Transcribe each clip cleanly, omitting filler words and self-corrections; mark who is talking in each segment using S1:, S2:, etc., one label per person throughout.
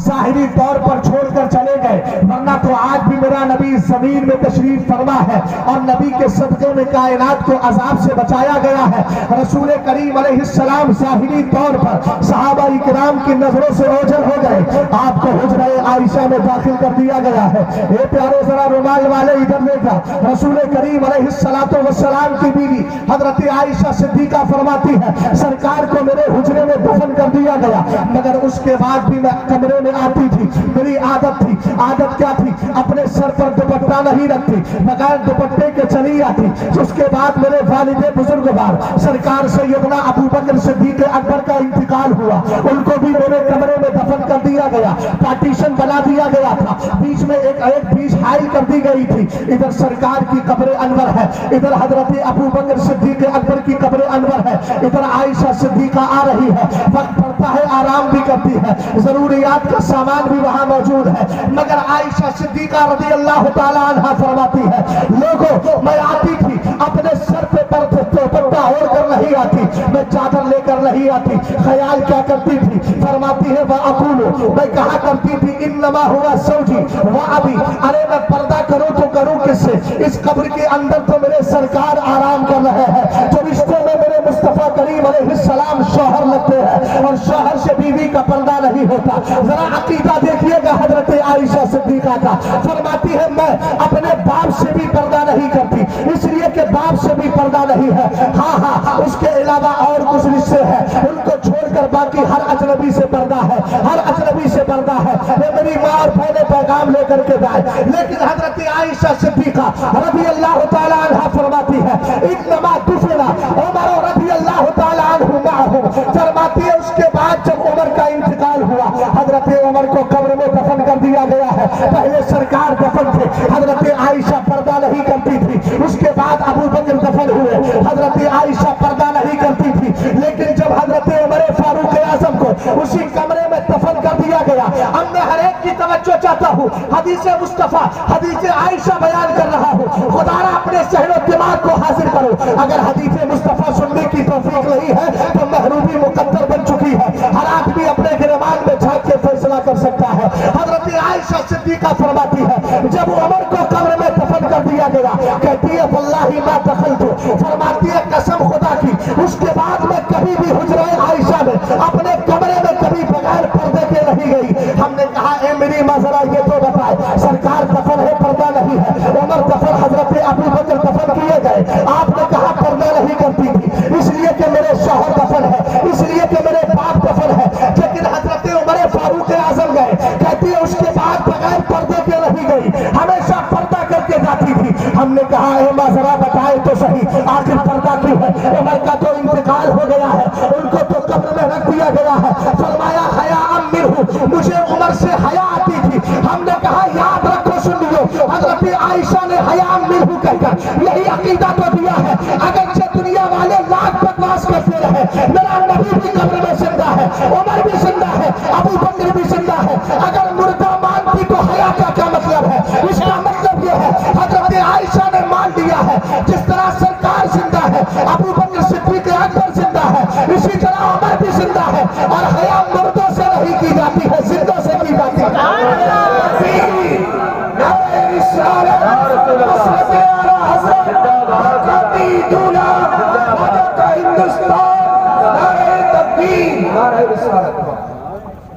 S1: ظاہری طور پر چھوڑ کر چلے گئے، ورنہ تو آج بھی میرا نبی زمین میں تشریف فرما ہے اور نبی کے صدقے میں کائنات کو عذاب سے بچایا گیا ہے۔ رسول کریم علیہ السلام ظاہری طور پر صحابہ کرام کی نظروں سے اوجھل ہو گئے، آپ کو حجرہ عائشہ میں داخل کر دیا گیا ہے۔ اے پیارے ذرا رومال والے ادھر دیکھا، رسول کریم علیہ السلام کی بیوی حضرت عائشہ صدیقہ فرماتی ہے سرکار کو میرے حجرے میں دفن کر دیا گیا، مگر اس کے بعد بھی میں کمرے میں آتی تھی، میری عادت تھی۔ عادت کیا تھی؟ اپنے سر پر دوپٹہ نہیں رکھتی، بغیر دوپٹے کے چلی آتی۔ اس کے بعد میرے والد بزرگوار سرکار سیدنا ابو بکر صدیق اکبر کا انتقال ہوا، ان کو بھی میرے کمرے میں دفن کر دیا گیا، پارٹیشن بنا دیا گیا تھا، بیچ میں ایک بیچ حائل کر دی گئی تھی۔ ادھر سرکار کی قبر انور ہے، ادھر حضرت ابو بکر صدیق اکبر کی قبر انور ہے، ادھر عائشہ صدیقہ آ رہی ہے، وقت پڑتا ہے آرام بھی کرتی ہے، ضروریات کا سامان بھی وہاں موجود ہے، مگر عائشہ صدیقہ رضی اللہ تعالی عنہ فرماتی ہے لوگوں میں آتی تھی اپنے سر پہ دوپٹہ اوڑھ کر نہیں آتی، میں چادر لے کر نہیں آتی، خیال کیا کرتی تھی؟ فرماتی ہے وَأَقُولُ میں کہا کرتی تھی انما ہوا زوجی وَأَبِي ارے میں پردہ کروں تو کروں کس سے؟ اس قبر کے اندر تو میرے سرکار آرام کر رہے ہیں، جو رشتے میں میرے مصطفیٰ کریم علیہ السلام شوہر لگتے ہیں اور شوہر سے بیوی کا پردہ نہیں ہوتا۔ ذرا عقیدہ دیکھیے گا حضرت عائشہ صدیقہ کا، فرماتی ہے میں اپنے باپ سے بھی پردہ نہیں کرتی، اس لیے کہ باپ سے بھی پردہ نہیں ہے، ہاں اس کے علاوہ اور کچھ رشتے ہیں ان کو چھوڑ کر باقی ہر اجنبی سے پردہ ہے، ہر اجنبی سے پردہ ہے، یہ میری ماں اور بہنیں پیغام لے کر کے جائے۔ لیکن حضرت عائشہ صدیقہ رضی اللہ تعالی عنہ فرماتی ہے انما دفن عمر رضی اللہ تعالی عنہ معہم، فرماتی ہے اس کے بعد جب عمر کا انتقال ہوا حضرت عمر کو قبر میں دفن کر دیا گیا ہے، پہلے سرکار دفن تھے، حضرت عائشہ پردہ نہیں کرتی تھی، اس کے بعد ابو بکر دفن ہوئے، حضرت عائشہ پردہ نہیں کرتی تھی، لیکن جب حضرت عمر فاروق اعظم کو اسی کمرے میں دفن کر دیا گیا، اب میں ہر ایک کی توجہ چاہتا ہوں، حدیث مصطفیٰ حدیث عائشہ بیان کر رہا ہوں، خدا را اپنے ذہن و دماغ کو حاضر کرو، اگر حدیث مصطفیٰ سننے کی توفیق نہیں ہے تو محرومی مقدر بن چکی ہے، ہر آدمی اپنے گریبان میں جھانک کے فیصلہ کر سکتا ہے۔ حضرت عائشہ صدیقہ فرماتی ہے جب عمر کو قبر میں دفن کر دیا گیا، کہتی ہے واللہ ما دخلت، فرماتی ہے قسم خدا کی اس کے بعد میں کبھی بھی حجرہ عائشہ میں اپنے کمرے میں کبھی بغیر پردے کے نہیں گئی۔ ہم نے کہا اے میری ماں ذرا یہ تو بتائے سرکار دفن ہے پردہ نہیں ہے، عمر دفن حضرت ابو بکر دفن کیے گئے، آپ نے کہا پردہ نہیں کرتی تھی اس لیے کہ میرے شوہر دفن ہے، اس لیے کہ میرے باپ دفن ہے، لیکن حضرت عمر فاروق اعظم گئے، کہتی ہے اس کے بعد بغیر پردے کے نہیں گئی، ہمیشہ پردہ کر کے جاتی تھی۔ ہم نے کہا اے ماں ذرا بتائے تو صحیح آخر پردہ کیوں ہے؟ عمر کا تو انتقال ہو گیا ہے، ان کو تو قبر میں رکھ دیا گیا ہے، فرمایا حیاء منہ، مجھے عمر سے حیا آتی تھی۔ ہم نے کہا یاد رکھو سن لو، حضرت عائشہ نے حیاء منہ کہہ کر یہی عقیدہ تو دیا ہے، اگرچہ دنیا والے لاکھ بکواس کرتے رہے میرا نبی بھی قبر میں زندہ ہے، عمر بھی زندہ ہے، ابو بکر بھی زندہ ہے، اگر مردہ مانتی تو حیا کا کیا مطلب ہے؟ اس کا مطلب یہ ہے حضرت عائشہ نے مان لیا ہے جس طرح سرکار زندہ ہے، ابو بکر صدیق اکبر زندہ ہے، اسی طرح عمر بھی زندہ ہے، اور حیا مردوں سے نہیں کی جاتی ہے زندوں سے کی جاتی ہے۔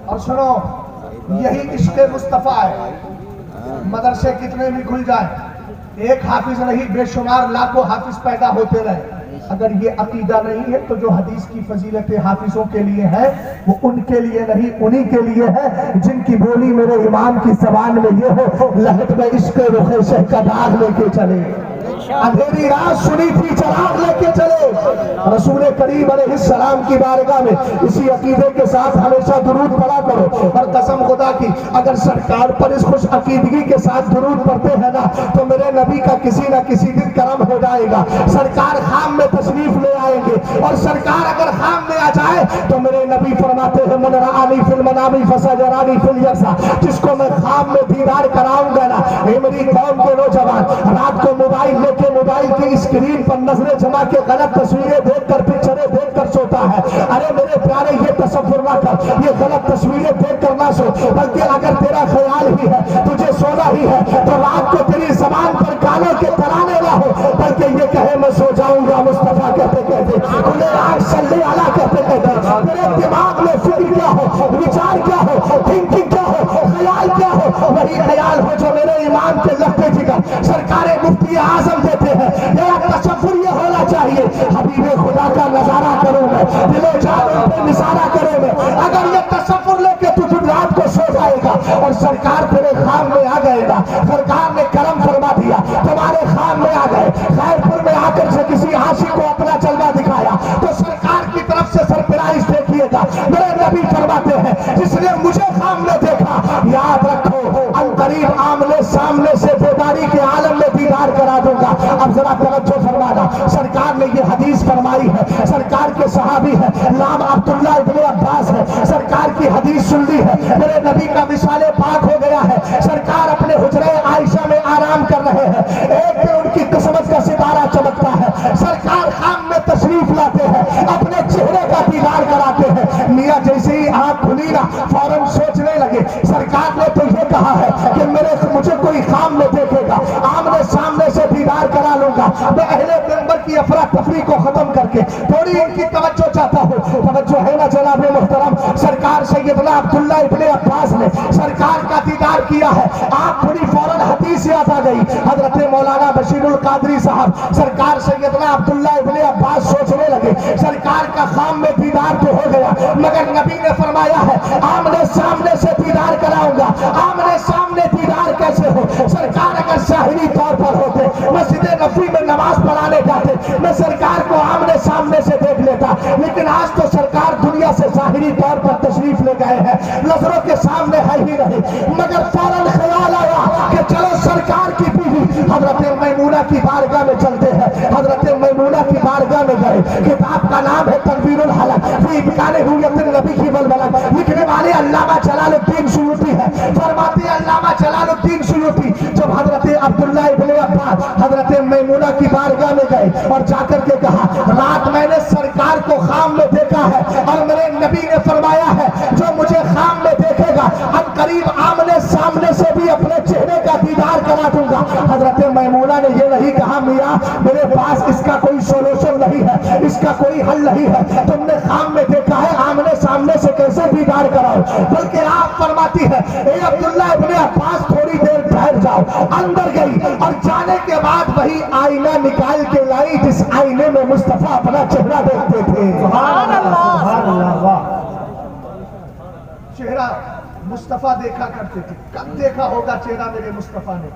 S1: اور سنو یہی عشق مصطفیٰ ہے، مدرسے کتنے بھی کھل جائیں ایک حافظ نہیں بے شمار لاکھوں حافظ پیدا ہوتے رہے، اگر یہ عقیدہ نہیں ہے تو جو حدیث کی فضیلت حافظوں کے لیے ہے وہ ان کے لیے نہیں انہی کے لیے ہے جن کی بولی میرے امام کی زبان میں یہ ہو لہٹ میں عشق رخ شہ کا داغ لے کے چلے، اندھیری رات سنی تھی چراغ لے کے چلے۔ رسول کریم علیہ السلام کی بارگاہ میں اسی عقیدے کے ساتھ ہمیشہ درود پڑھا کرو، اور قسم خدا کی اگر سرکار پر اس خوش عقیدگی کے ساتھ درود پڑھتے ہیں نا تو میرے نبی کا کسی نہ کسی دن کرم ہو جائے گا، سرکار خام میں تشریف لے آئیں گے، اور سرکار اگر خام میں آ جائے تو میرے نبی فرماتے ہیں من رآنی فی المنام فسجرانی فی الیقظہ، جس کو میں خام میں دیدار کراؤں گا نا، اے میری قوم کے نوجوان رات کو موبائل لے کے موبائل کی اسکرین پر نظریں جما کے غلط تصویریں دیکھ کر پکچریں دیکھ کر سوتا ہے. ارے میرے پیارے یہ تصور نہ کر, یہ غلط تصویریں دیکھ کر نہ سو, بلکہ اگر تیرا خیال ہی ہے تجھے سونا ہی ہے تو رات کو تیری زبان پر گانوں کے ترانے نہ ہو, بلکہ یہ کہے میں سو جاؤں گا مصطفیٰ کہتے کہتے, انہیں آگ صلی علیہ کہتے کہتے. تیرے دماغ میں فکر کیا ہو, وچار کیا ہو, تھنکنگ کیا ہو, خیال کیا ہو, وہی خیال ہو جو میرے امام کے لفظ جگر سرکار مفتی اعظم دیتے ہیں. میرا تصور یہ ہونا چاہیے حبیب خدا کا نظارہ کروں میں, دل و جان پہ نثارہ کروں میں. اگر یہ تصور لے کے تو رات کو سو جائے گا اور سرکار تیرے خواب میں آ گئے گا, سرکار نے کرم فرما دیا تمہارے خواب میں آ گئے, خیر پور میں آ کر سے کسی عاشق کو اپنا جلوہ دکھایا تو سرکار کی طرف سے سرپرائز دیکھیے گا. میرے نبی فرماتے ہیں جس نے مجھے خواب میں دیکھا, یاد رکھو ان قریب آمنے سامنے سے بیداری کے عالم میں دیدار کرا دوں گا. اب ذرا توجہ فرمانا, سرکار نے یہ حدیث فرمائی ہے, سرکار کے صحابی ہے نام عبداللہ ابن عباس ہے, سرکار کی حدیث سن لی ہے. میرے نبی کا وصال پاک ہو گیا ہے, سرکار اپنے حجرہ عائشہ میں آرام کر رہے ہیں. ایک دن ان کی قسمت کا ستارہ چمکتا ہے, سرکار خام میں تشریف لاتے ہیں, اپنے چہرے کا دیدار کراتے ہیں. میاں جیسے ہی آنکھ کھلی نا فوراً سوچنے لگے, سرکار نے تو یہ کہا ہے کہ مجھے کوئی خام میں دیکھے گا, آمنے سامنے سے دیدار کرا لوں گا. میں اہل پیغمبر کی افراتفری کو ختم کر کے تھوڑی ان کی توجہ چاہتا ہوں. توجہ ہے نا جناب محترم, سرکار سیدنا عبداللہ ابن عباس نے سرکار کا دیدار کیا ہے, آنکھ کھلی فوراً حدیث یاد آ گئی. حضرت مولانا بشیر القادری صاحب سرکار سیدنا عبداللہ ابن عباس سوچنے لگے, سرکار کا خام میں دیدار تو ہو گیا مگر نبی نے فرمایا ہے آمنے سامنے سے دیدار کراؤں گا. آمنے سامنے دیدار کیسے ہو, سرکار اگر ظاہری طور پر ہوتے مسجد نبوی میں نماز پڑھانے جاتے میں سرکار کو آمنے سامنے سے دیکھ لیتا, لیکن آج تو سرکار دنیا سے ظاہری طور پر تشریف لے گئے ہیں, نظروں کے سامنے ہے ہی نہیں. مگر فوراً خیال آیا کہ چلو سرکار کی بیوی حضرت میمونہ کی بارگاہ میں چلتے ہیں. حضرت میمونہ کی بارگاہ میں گئے, کتاب کا نام ہے تنویر الحلق فی امکان حویت النبی کی والولد, لکھنے والے علامہ جلال الدین سیوطی ہے. فرماتے ہیں علامہ جلال الدین سیوطی جب حضرت عبداللہ ابن عباس حضرت میمونہ کی بارگاہ میں گئے اور جا کر کے کہا رات میں نے سرکار کو خام میں دیکھا ہے اور میرے نبی نے فرمایا ہے جو مجھے خام میں دیکھے گا ان قریب آمنے سامنے سے بھی اپنے چہرے کا دیدار کرا دوں گا. حضرت میمونہ نے یہ نہیں کہا میاں میرے پاس اس کا کوئی سولوشن نہیں ہے, اس کا کوئی حل نہیں ہے, تم نے خام میں دیکھا ہے آمنے سامنے سے کیسے دیدار کراؤ, بلکہ آپ فرماتی ہے اے عبداللہ ابن عباس تھوڑی دیر ٹھہر جاؤ. اندر گئی اور جانے کے بعد وہی آئینہ نکال کے لائی جس آئینے میں مصطفیٰ اپنا چہرہ دیکھتے تھے. سبحان اللہ, سبحان اللہ. چہرہ مصطفیٰ دیکھا کرتے تھے. کب دیکھا ہوگا چہرہ میرے مصطفیٰ نے,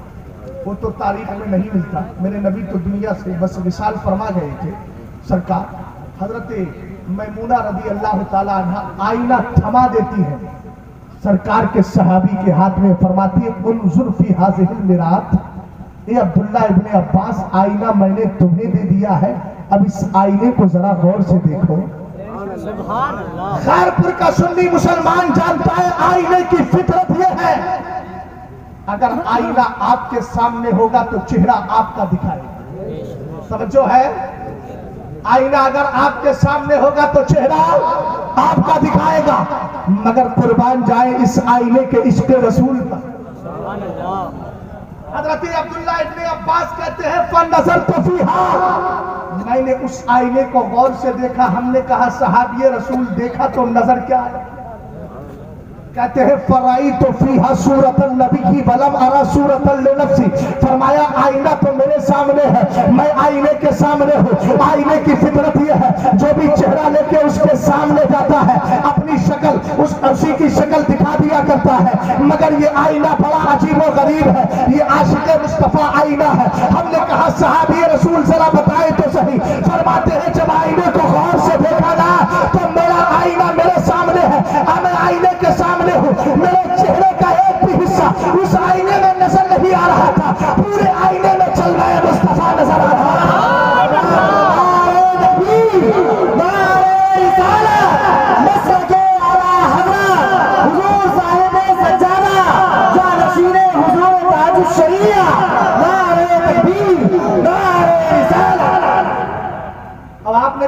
S1: وہ تو تاریخ میں نہیں ملتا. میرے نبی تو دنیا سے بس وصال فرما گئے تھے. سرکار حضرت میمونہ رضی اللہ تعالیٰ عنہ آئینہ تھما دیتی ہے, سرکار کے صحابی کے ہاتھ میں فرماتی ہے انظر فی ہذہ المرآۃ, اے عبداللہ ابن عباس آئینہ میں نے تمہیں دے دیا ہے, اب اس آئینے کو ذرا غور سے دیکھو. خیر پور کا سنی مسلمان جانتا ہے آئینے کی فطرت یہ ہے اگر آئینہ آپ کے سامنے ہوگا تو چہرہ آپ کا دکھائے گا. سمجھو ہے, آئینہ اگر آپ کے سامنے ہوگا تو چہرہ آپ کا دکھائے گا, مگر قربان جائیں اس آئینے کے عشق رسول پر. حضرت عبداللہ ابن عباس کہتے ہیں فَنَظَرْتُ فِيهَا, میں نے اس آئینے کو غور سے دیکھا. ہم نے کہا صحابی رسول دیکھا تو نظر کیا ہے؟ کہتے ہیں فَرَأَيْتُ فِيهَا صُورَةَ النَّبِيِّ وَلَمْ أَرَ صُورَةً لِنَفْسِي, فرمایا آئینہ تو میرے سامنے ہے, میں آئینے کے سامنے ہوں. آئینے کی فطرت یہ ہے جو بھی چہرہ لے کے اس کے سامنے جاتا ہے اپنی شکل اسی کی شکل دکھا دیا کرتا ہے, مگر یہ آئینہ بڑا عجیب و غریب ہے, یہ عاشق مصطفیٰ آئینہ ہے. ہم نے کہا صحابی رسول ذرا بتائے تو صحیح. فرماتے ہیں جب آئینے کو غور سے دیکھا نا تو میرا آئینہ میرے سامنے ہے, میں آئینے کے سامنے ہوں, میرے چہرے کا ایک بھی حصہ اس آئینے میں نظر نہیں آ رہا تھا, پورے آئینے میں چل رہے مصطفیٰ نظر آ رہا تھا. اب آپ نے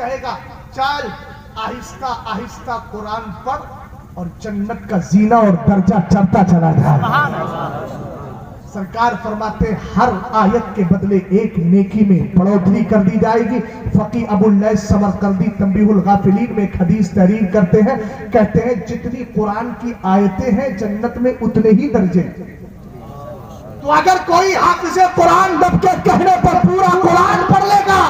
S1: کہے گا چل آہستہ آہستہ قرآن پڑھ اور جنت کا زینہ اور درجہ چڑھتا چلا جائے. سرکار فرماتے ہر آیت کے بدلے ایک نیکی میں بڑھوتری کر دی جائے گی. فقی ابو اللیث سمرقندی تنبیہ الغافلین میں ایک حدیث تحریر کرتے ہیں, کہتے ہیں جتنی قرآن کی آیتیں ہیں جنت میں اتنے ہی درجے. تو اگر کوئی حافظ قرآن دب کے کہنے پر پورا قرآن پڑھ لے گا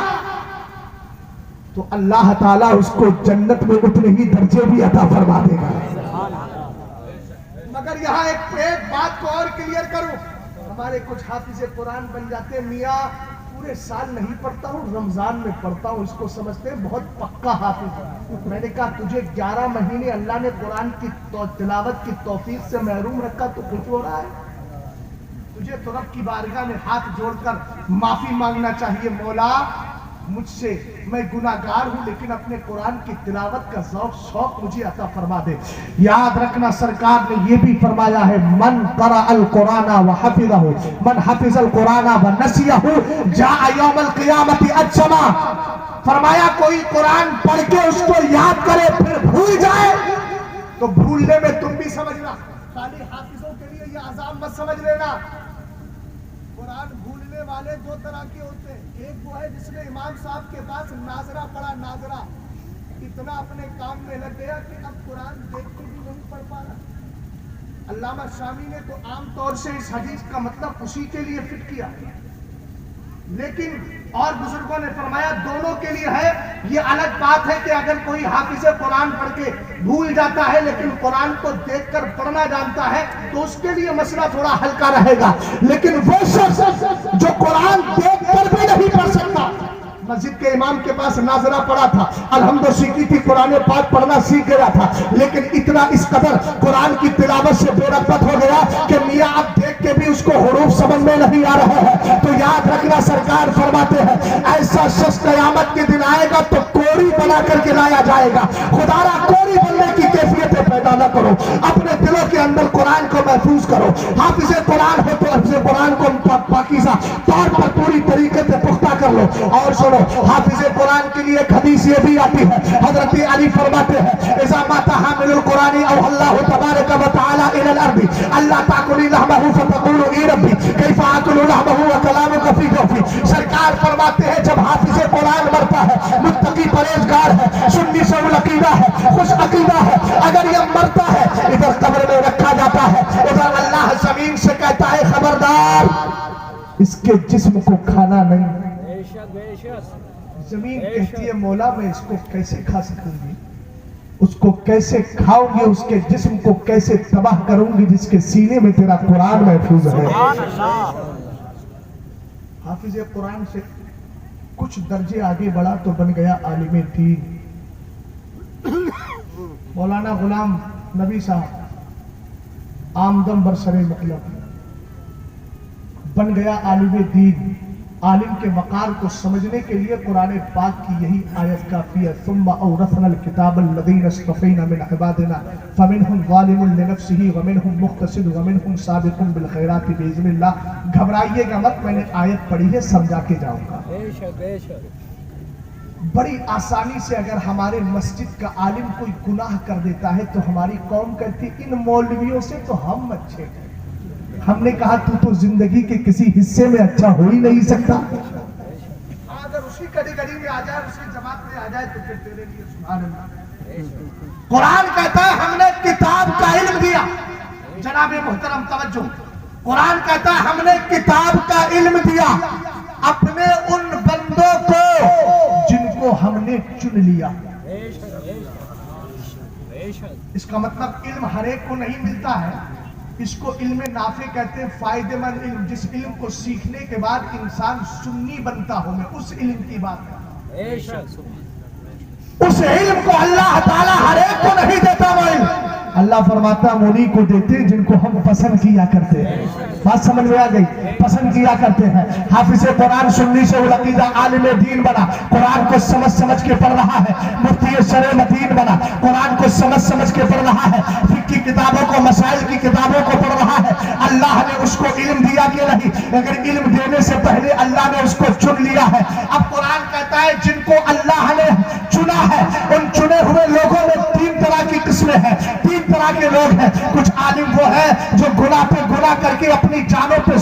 S1: تو اللہ تعالیٰ اس کو جنت میں اتنے ہی درجے بھی عطا فرما دے گا. مگر یہاں ایک بات کو اور کلیئر کروں. ہمارے کچھ حافظ قرآن بن جاتے ہیں, میاں پورے سال نہیں پڑھتا ہوں, رمضان میں پڑھتا ہوں, اس کو سمجھتے ہیں بہت پکا حافظ ہے. میں نے کہا تجھے 11 مہینے اللہ نے قرآن کی تلاوت کی توفیق سے محروم رکھا تو کچھ ہو رہا ہے. تجھے تو رب کی بارگاہ میں ہاتھ جوڑ کر معافی مانگنا چاہیے, مولا مجھ سے, میں گناہگار ہوں لیکن اپنے قرآن کی تلاوت کا ذوق شوق مجھے عطا فرما دے. یاد رکھنا سرکار نے یہ بھی فرمایا ہے من قرأ القرآن وحفظہ من حفظ القرآن ونسیہ جاء یوم القیامت اجما. فرمایا کوئی قرآن پڑھ کے اس کو یاد کرے پھر بھول جائے تو بھولنے میں تم بھی سمجھنا, خالی حافظوں کے لیے یہ عذاب مت سمجھ لینا. قرآن بھولنے والے دو طرح کے ہوتے ہیں. ایک وہ ہے جس نے امام صاحب کے پاس ناظرہ پڑھا, ناظرہ اتنا اپنے کام میں لگ گیا کہ اب قرآن دیکھ کے بھی نہیں پڑھ پا رہا. علامہ شامی نے تو عام طور سے اس حدیث کا مطلب اسی کے لیے فٹ کیا, لیکن اور بزرگوں نے فرمایا دونوں کے لیے ہے. یہ الگ بات ہے کہ اگر کوئی حافظ قرآن پڑھ کے بھول جاتا ہے لیکن قرآن کو دیکھ کر پڑھنا جانتا ہے تو اس کے لیے مسئلہ تھوڑا ہلکا رہے گا. لیکن وہ شخص جو قرآن دیکھ کر بھی نہیں پڑھ سکتا, مسجد کے امام کے پاس ناظرہ پڑھا تھا, الحمد سیکھی تھی, قرآن پاک پڑھنا سیکھ گیا تھا, لیکن اتنا اس قدر قرآن کی تلاوت سے بے رغبت ہو گیا کہ میاں اب دیکھ کے بھی اس کو حروف سمجھ میں نہیں آ رہے ہیں. تو یاد رکھنا سرکار فرماتے ہیں ایسا شخص قیامت کے دن آئے گا تو کوری بنا کر کے لایا جائے گا. خدا را کوری بننے کی کیفیتیں پیدا نہ کرو, اپنے دلوں کے اندر قرآن کو محفوظ کرو. حافظ قرآن ہو تو حافظ قرآن کو پاکیزہ طور پر پوری طریقے سے پختہ کر لو. اور سنو حافظ قرآن کے لیے ایک حدیث یہ بھی آتی ہے, حضرت علی فرماتے ہیں اذا مات حامل القرآن او اللہ تبارک و تعالی الى الارض اللہ تاکلی لحمہ فتقول ای ربی کیف آکل لحمہ وکلامک فی جوفی. سرکار فرماتے ہیں جب حافظ قرآن مرتا ہے, متقی پرہیزگار ہے, سنی سے العقیدہ ہے, خوش عقیدہ ہے, اگر یہ مرتا ہے ادھر قبر میں رکھا جاتا ہے, ادھر اللہ زمین سے کہتا ہے خبردار اس کے جسم کو کھانا نہیں. زمین کہتی ہے مولا میں اس کو کیسے کھا سکوں گی, اس کو کیسے کھاؤں گی, اس کے جسم کو کیسے تباہ کروں گی جس کے سینے میں تیرا قرآن محفوظ ہے. حافظ قرآن سے کچھ درجے آگے بڑھا تو بن گیا عالم دین. مولانا غلام نبی صاحب آمدم برسر مطلب بن گیا عالم دین. عالم کے وقار کو سمجھنے کے لیے قرآن پاک کی یہی آیت کافی ہے, ثم اورثنا الکتاب الذین اصطفینا من عبادنا فمنہم ظالم لنفسہ ومنہم مقتصد ومنہم سابق بالخیرات باذن اللہ. گھبرائیے گا مت, میں نے آیت پڑھی ہے سمجھا کے جاؤں گا. بڑی آسانی سے اگر ہمارے مسجد کا عالم کوئی گناہ کر دیتا ہے تو ہماری قوم کہتی ان مولویوں سے تو ہم اچھے ہیں. ہم نے کہا تو زندگی کے کسی حصے میں اچھا ہو ہی نہیں سکتا. اگر اسی کیٹیگری میں آ جائے, اسی جماعت میں آ جائے تو پھر تیرے لیے سبحان اللہ. قرآن کہتا ہے ہم نے کتاب کا علم دیا. جناب محترم توجہ, قرآن کہتا ہے ہم نے کتاب کا علم دیا اپنے ان بندوں کو جن کو ہم نے چن لیا. اس کا مطلب علم ہر ایک کو نہیں ملتا ہے, اس کو علم نافع کہتے ہیں, فائدہ مند علم, جس علم کو سیکھنے کے بعد انسان سنی بنتا ہو. میں اس علم کی بات کرتا ہوں. اس علم کو اللہ تعالیٰ ہر ایک کو نہیں دیتا. وہ علم اللہ فرماتا انہی کو دیتے جن کو ہم پسند کیا کرتے ہیں. بات سمجھ میں آ گئی, پسند کیا کرتے ہیں. حافظ قرآن سنی سے العقیدہ عالم دین بنا, قرآن کو سمجھ سمجھ کے پڑھ رہا ہے. مفتی شرع متین بنا, قرآن کو سمجھ سمجھ کے پڑھ رہا ہے. فقہ کی کتابوں کو, مسائل کی کتابوں کو پڑھ رہا ہے. اللہ نے اس کو علم دیا کہ نہیں, اگر علم دینے سے پہلے اللہ نے اس کو چن لیا ہے. اب قرآن کہتا ہے جن کو اللہ نے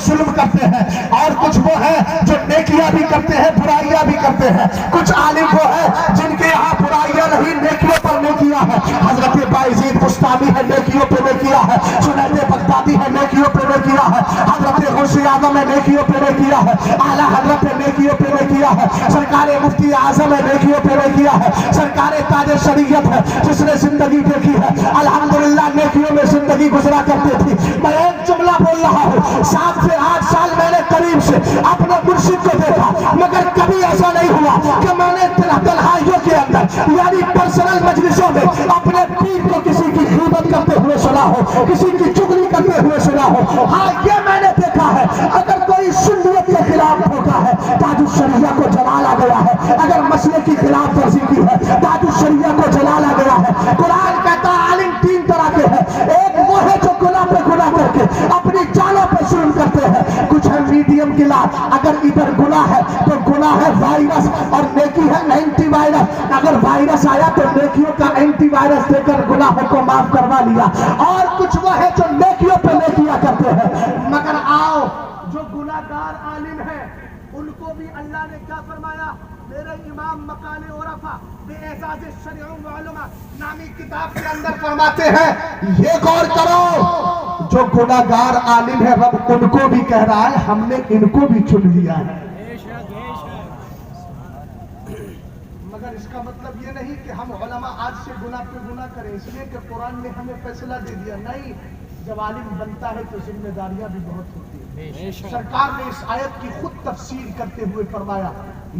S1: ظلم کرتے ہیں، اور کچھ وہ ہیں جو نیکیاں بھی کرتے ہیں برائیاں بھی کرتے ہیں۔ کچھ عالم وہ ہیں جن کے یہاں برائیاں نہیں نیکیوں پر نیکیاں ہے۔ حضرت بایزید بستامی ہے، نیکیوں پہ نیکیاں ہے۔ جنید بغدادی ہے، نیکیوں پہ نیکیاں ہے۔ حضرت غوث اعظم ہے، نیکیوں پہ نیکیاں ہے۔ اعلیٰ حضرت ہے، نیکیوں پہ نیکیاں ہے۔ سرکار مفتی اعظم ہے، نیکیوں پہ نیکیاں ہے۔ سرکار تاج شریعت ہے جس نے زندگی دیکھی ہے، الحمدللہ نیکیوں میں زندگی گزرا کرتے تھی۔ میں ایک جملہ بول رہا ہوں، 7 سے 8 سال میں نے قریب سے اپنے مرشد کو دیکھا، مگر کبھی ایسا نہیں ہوا کہ میں نے تنہائیوں کے اندر یعنی پرسنل مجلسوں میں اپنے پیر کو کسی کی غیبت کرتے ہوئے سنا ہو، کسی کی چغلی کرتے ہوئے سنا ہو۔ ہاں یہ میں نے دیکھا ہے، اگر کوئی سنیت کے خلاف ٹھوکا ہے تاج الشریعہ کو جلال آ گیا ہے، اگر مسئلے کی خلاف ورزی کی ہے تاج الشریعہ کو جلال آ گیا ہے۔ قرآن کہتا ہے عالم 3 طرح کے ہیں، ایک وہ ہے جو گناہ پہ گناہ کر کے اپنی جانوں پہ ظلم کرتے ہیں، کچھ ہے میڈیم گلاس، اگر ادھر گناہ ہے تو گناہ ہے وائرس اور نیکی ہے اینٹی وائرس، اگر وائرس آیا تو نیکیوں کا اینٹی وائرس دے کر گناہوں کو معاف کروا لیا۔ اور کچھ وہ ہے جو نیکیوں پہ نیکیاں کرتے ہیں۔ مگر آؤ جو گناہگار عالم ہیں ان کو بھی اللہ نے کیا فرمایا؟ میرے امام مقال عرفا بے اعزاز شرع و علماء نامی کتاب کے اندر فرماتے ہیں، یہ غور کرو جو گناہگار عالم ہے رب ان کو بھی کہہ رہا ہے ہم نے ان کو بھی چن لیا ہے۔ مگر اس کا مطلب یہ نہیں کہ ہم علماء آج سے گناہ پہ گناہ کریں، اس لیے کہ قرآن نے ہمیں فیصلہ دے دیا۔ نہیں، جب عالم بنتا ہے تو ذمہ داریاں بھی بہت ہوتی ہیں۔ سرکار نے اس آیت کی خود تفسیر کرتے ہوئے فرمایا،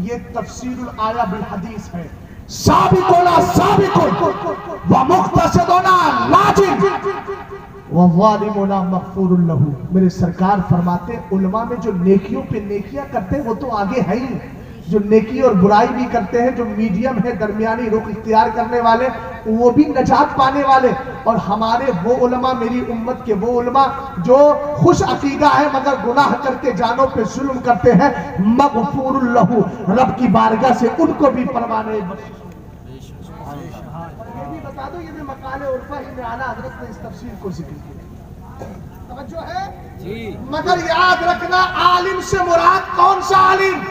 S1: یہ تفسیر الآیہ بالحدیث ہے، سابقون سابقون ومقتصدون ناجن وظالمون مغفور لہ۔ میرے سرکار فرماتے علماء میں جو نیکیوں پہ نیکیاں کرتے ہیں وہ تو آگے ہے ہی، جو نیکی اور برائی بھی کرتے ہیں، جو میڈیم ہے درمیانی رخ اختیار کرنے والے وہ بھی نجات پانے والے، اور ہمارے وہ علماء میری امت کے وہ علماء جو خوش عقیدہ ہے مگر گناہ کر کے جانوں پہ ظلم کرتے ہیں، مغفور لہ، رب کی بارگاہ سے ان کو بھی پروانے بخشش۔ یہ بھی بتا دو، یہ بھی مقال عرفہ ہی میں اعلیٰ حضرت نے اس تفسیر کو ذکر کیا۔ توجہ ہے؟ مگر یاد رکھنا عالم سے مراد کون سا عالم؟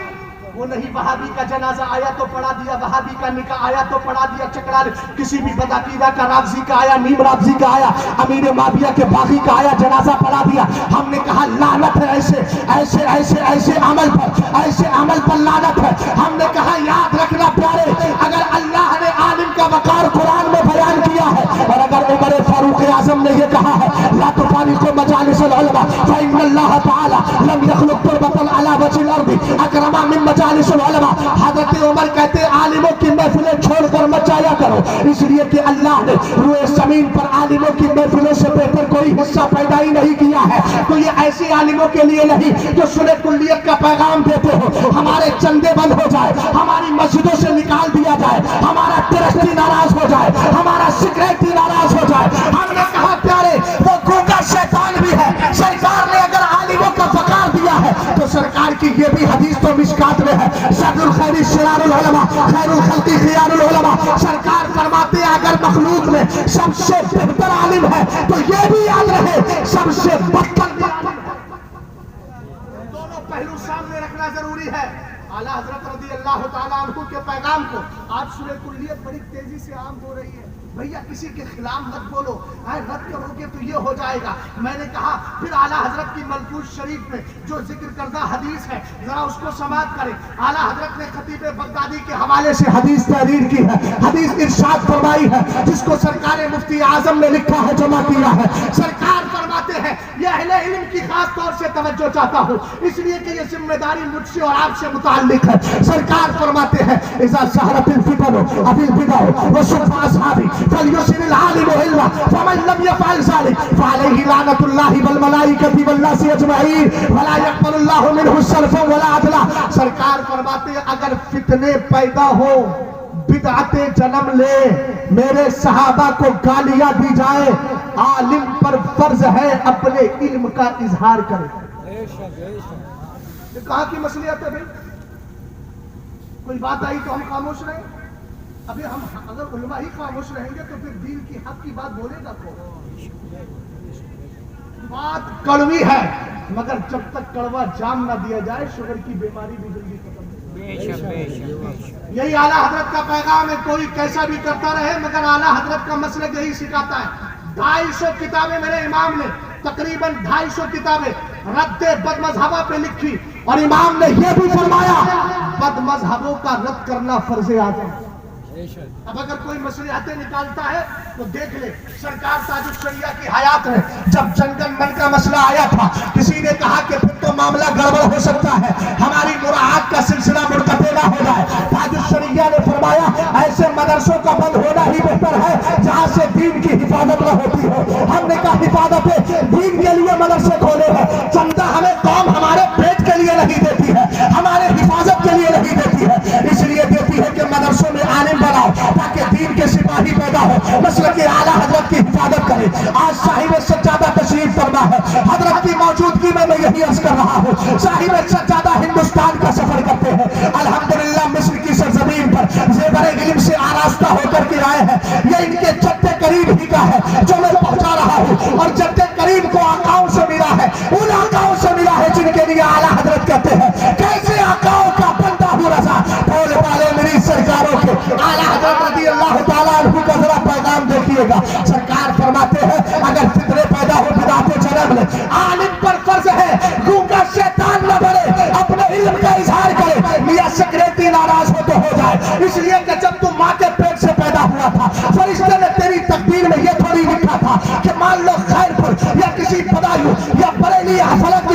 S1: وہ نہیں وہابی کا جنازہ آیا تو پڑھا دیا، وہابی کا نکاح آیا تو پڑھا دیا، چکرا کسی بھی بدعقیدہ کا رافضی کا آیا، نیم رافضی کا آیا، امیر معاویہ کے باغی کا آیا، جنازہ پڑھا دیا۔ ہم نے کہا لعنت ہے ایسے ایسے ایسے ایسے عمل پر، ایسے عمل پر لعنت ہے۔ ہم نے کہا یاد رکھنا پیارے، اگر اللہ نے عالم کا وقار قرآن میں بیان کیا ہے، اور اگر عمر فاروق اعظم نے یہ کہا ہے لا تفارقوا مجالس العلماء فإن اللہ تعالی لم یخلق تربة على وجه الارض اکرم من مجالس العلماء۔ حضرت عمر کہتے عالموں کی محفلیں چھوڑ کر مت جایا کرو، اس لیے کہ اللہ نے روئے زمین پر عالموں کی محفلوں سے بہتر کوئی حصہ پیدا ہی نہیں کیا ہے۔ تو یہ ایسی عالموں کے لیے نہیں جو سنت کلیت کا پیغام دیتے ہو، ہمارے چندے بند ہو جائے، ہماری مسجدوں سے نکال دیا جائے، ہمارا ٹرسٹی ناراض ہو جائے، ہمارا سیکریٹری ناراض ہو جائے۔ ہم نے کہا پیارے وہ گونگا شیطان بھی ہے، سرکار نے اگر عالموں کا وقار دیا ہے تو سرکار کی یہ بھی حدیث تو مشکات میں ہے، شر الخیر شرار العلماء خیر الخلق خیار العلماء۔ سرکار فرماتے ہیں اگر مخلوق میں سب سے بہتر عالم ہے تو یہ بھی یاد رہے سب سے بدتر بھی عالم ہے۔ دونوں پہلو سامنے رکھنا ضروری ہے۔ اعلیٰ حضرت رضی اللہ تعالیٰ عنہ کے پیغام کو آج سورہ کلیت بڑی تیزی سے عام ہو رہی ہے، بھیا کسی کے خلاف مت بولو، رد کرو گے تو یہ ہو جائے گا۔ میں نے کہا پھر اعلیٰ حضرت کی ملفوظ شریف میں جو ذکر کردہ حدیث ہے ذرا اس کو سماعت کریں۔ اعلیٰ حضرت نے خطیب بغدادی کے حوالے سے حدیث تحریر کی ہے، حدیث ارشاد فرمائی ہے جس کو سرکار مفتی اعظم نے لکھا ہے، جمع کیا ہے۔ سرکار فرماتے ہیں یہ اہل علم کی خاص طور سے توجہ چاہتا ہوں اس لیے کہ یہ ذمہ داری مجھ سے اور آپ سے متعلق ہے۔ سرکار فرماتے ہیں اذا سہرت الفتن ابی البدع وصف اصحابی فلیسر العالم علما فمن لم يفعل ذلك فعليه لعنة الله والملائكة والناس اجمعین ولا يقبل الله منه صرفا ولا عدلا۔ سرکار فرماتے ہیں اگر فتنے پیدا ہو، بدعتیں جنم لے، میرے صحابہ کو گالیاں دی جائے، عالم پر فرض ہے اپنے علم کا اظہار کرے۔ یہ کہاں کی مصلحت ہے بھائی؟ کوئی بات آئی تو ہم خاموش رہیں؟ ابھی ہم اگر علماء ہی خاموش رہیں گے تو پھر دین کی حق کی بات بولے گا کون؟ بات کڑوی ہے، مگر جب تک کڑوا جام نہ دیا جائے شوگر کی بیماری بھی جلدی ختم نہیں۔ یہی اعلیٰ حضرت کا پیغام ہے، کوئی کیسا بھی کرتا رہے مگر اعلیٰ حضرت کا مسلک یہی سکھاتا ہے۔ 250 کتابیں میرے امام نے، تقریباً 250 کتابیں رد بد مذہبہ پہ لکھی، اور امام نے یہ بھی فرمایا بد مذہبوں کا رد کرنا فرض اعظم۔ اب اگر کوئی مصلحتیں نکالتا ہے تو دیکھ لے، سرکار تاج الشریعہ کی حیات میں جب جنگل من کا مسئلہ آیا تھا، کسی نے کہا کہ پھر تو معاملہ گڑبڑ ہو سکتا ہے، ہماری مراعات کا سلسلہ منقطع نہ ہو جائے۔ تاج الشریعہ نے فرمایا ایسے مدرسوں کا بند ہونا ہی بہتر ہے جہاں سے دین کی حفاظت نہ ہوتی ہو۔ ہم نے کہا حفاظت دین کے لیے مدرسے کھولے ہیں، چندہ ہمیں قوم ہمارے پیٹ کے لیے نہیں دیتی ہے، ہمارے حفاظت کے لیے نہیں دیتی ہے، اس لیے دیتی ہے کہ مدرسوں میں عالم بناؤ تاکہ دین کے سپاہی پیدا ہو، مسلک اعلیٰ حضرت کی حفاظت کرے۔ آج صاحب سجادہ تشریف فرما ہے، حضرت کی موجودگی میں یہ عرض کر رہا ہوں، صاحب سجادہ ہندوستان کا سفر کرتے ہیں، الحمدللہ مصر کی سرزمین پر زیور علم سے آراستہ ہو کر کے آئے ہیں۔ یہ ان کے جد قریب ہی کا ہے جو میں پہنچا رہا ہوں، اور جد قریب کو آقاؤں سے ملا ہے، ان آقاؤں سے ملا ہے جن کے لیے اعلیٰ حضرت کہتے ہیں کیسے آقاؤں کا بندہ ہوں رضا، بھولے والے میری سرکاروں کے اعلیٰ حضرت رضی اللہ تعالیٰ عنہ کا ذرا پیغام دیکھیے گا۔ سرکار فرماتے ہیں اگر فتنے پیدا ہو بدعتیں جنم لے، عالم پر فرض ہے گونگا شیطان نہ بڑھے، اپنے علم کا اظہار کرے، میاں سکریٹری ناراض ہو تو ہو جائے، اس لیے کہ جب تم ماں کے پیٹ سے پیدا ہوا تھا فرشتے نے تیری تقدیر میں یہ تھوڑی لکھا تھا کہ مان لو خیر پر یا کسی پدایو یا بریلی یا فلک